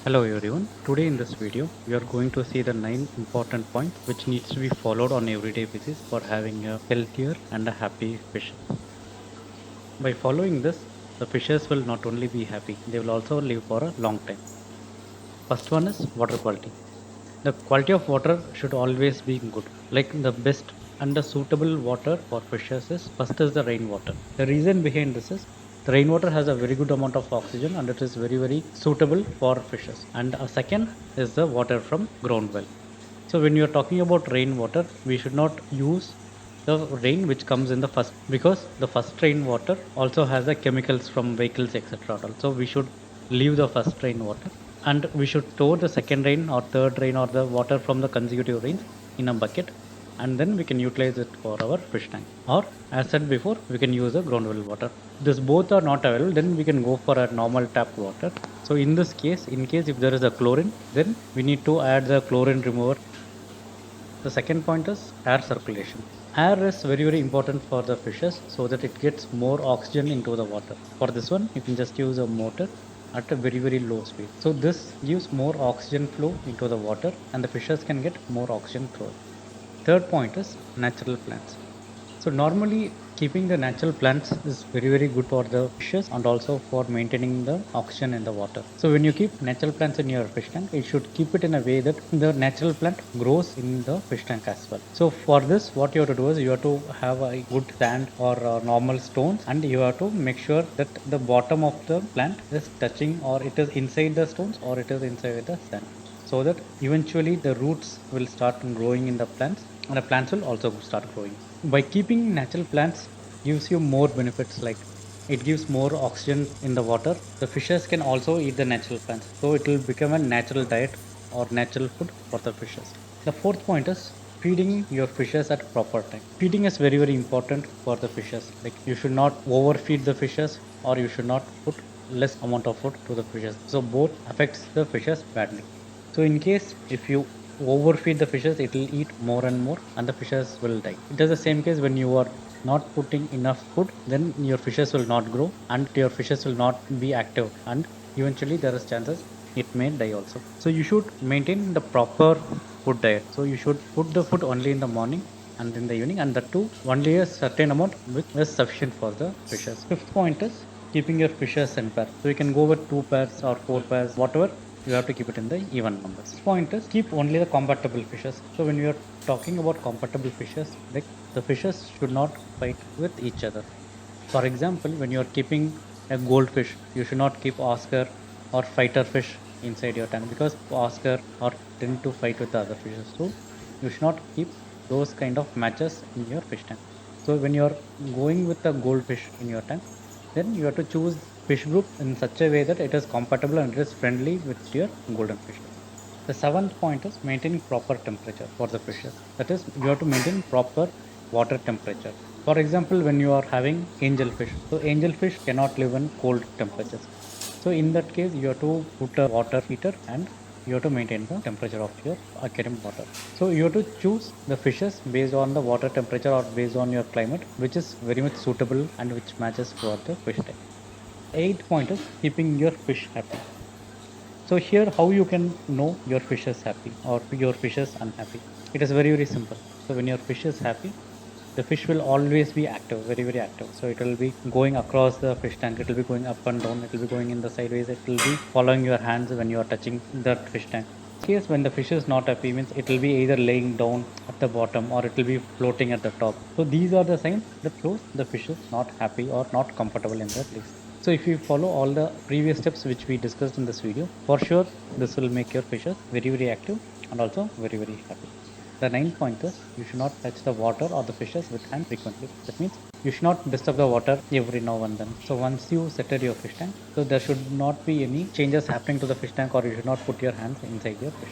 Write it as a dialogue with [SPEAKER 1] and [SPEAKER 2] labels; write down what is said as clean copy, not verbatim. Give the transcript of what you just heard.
[SPEAKER 1] Hello everyone. Today in this video, we are going to see the 9 important points which needs to be followed on everyday basis for having a healthier and a happy fish. By following this, the fishes will not only be happy, they will also live for a long time. First one is water quality. The quality of water should always be good. Like the best and the suitable water for fishes is first is the rainwater. The reason behind this is the rainwater has a very good amount of oxygen and it is very suitable for fishes. And a second is the water from ground well. So when you are talking about rainwater, we should not use the rain which comes in the first, because the first rainwater also has the chemicals from vehicles etc. So we should leave the first rainwater and we should store the second rain or third rain or the water from the consecutive rains in a bucket, and then we can utilize it for our fish tank, or as said before, we can use the ground well water. This both are not available, then we can go for a normal tap water. So in this case, in case if there is a chlorine, then we need to add the chlorine remover. The second point is air circulation. Air is very important for the fishes so that it gets more oxygen into the water. For this one, you can just use a motor at a very low speed. So this gives more oxygen flow into the water and the fishes can get more oxygen through it. Third point is natural plants. So normally keeping the natural plants is very good for the fishes and also for maintaining the oxygen in the water. So when you keep natural plants in your fish tank, you should keep it in a way that the natural plant grows in the fish tank as well. So for this, what you have to do is you have to have a good sand or normal stones, and you have to make sure that the bottom of the plant is touching, or it is inside the stones, or it is inside the sand, so that eventually the roots will start growing in the plants and the plants will also start growing. By keeping natural plants gives you more benefits, like it gives more oxygen in the water. The fishes can also eat the natural plants, so it will become a natural diet or natural food for the fishes. The fourth point is feeding your fishes at proper time. Feeding is very important for the fishes. Like you should not overfeed the fishes, or you should not put less amount of food to the fishes, so both affects the fishes badly. So in case if you overfeed the fishes, it will eat more and more and the fishes will die. It is the same case when you are not putting enough food, then your fishes will not grow and your fishes will not be active, and eventually there is chances it may die also. So you should maintain the proper food diet. So you should put the food only in the morning and in the evening, and that too only a certain amount which is sufficient for the fishes. Fifth point is keeping your fishes in pair. So you can go with 2 pairs or 4 pairs, whatever, you have to keep it in the even numbers. Point is keep only the compatible fishes. So when you are talking about compatible fishes, like the fishes should not fight with each other. For example, when you are keeping a goldfish, you should not keep Oscar or fighter fish inside your tank, because Oscar or tend to fight with the other fishes. So you should not keep those kind of matches in your fish tank. So when you are going with a goldfish in your tank, then you have to choose fish group in such a way that it is compatible and it is friendly with your golden fishes. The seventh point is maintaining proper temperature for the fishes. That is, you have to maintain proper water temperature. For example, when you are having angelfish, so angelfish cannot live in cold temperatures. So in that case, you have to put a water heater and you have to maintain the temperature of your aquarium water. So you have to choose the fishes based on the water temperature or based on your climate, which is very much suitable and which matches for the fish type. Eighth point is keeping your fish happy. So here how you can know your fish is happy or your fish is unhappy. It is very simple. So when your fish is happy, the fish will always be active, very active. So it will be going across the fish tank, it will be going up and down, it will be going in the sideways, it will be following your hands when you are touching that fish tank. In case when the fish is not happy, means it will be either laying down at the bottom or it will be floating at the top. So these are the signs that shows the fish is not happy or not comfortable in the place. So if you follow all the previous steps which we discussed in this video, for sure this will make your fishes very active and also very happy. The ninth point is you should not touch the water or the fishes with hand frequently. That means you should not disturb the water every now and then. So once you settle your fish tank, so there should not be any changes happening to the fish tank, or you should not put your hands inside your fish.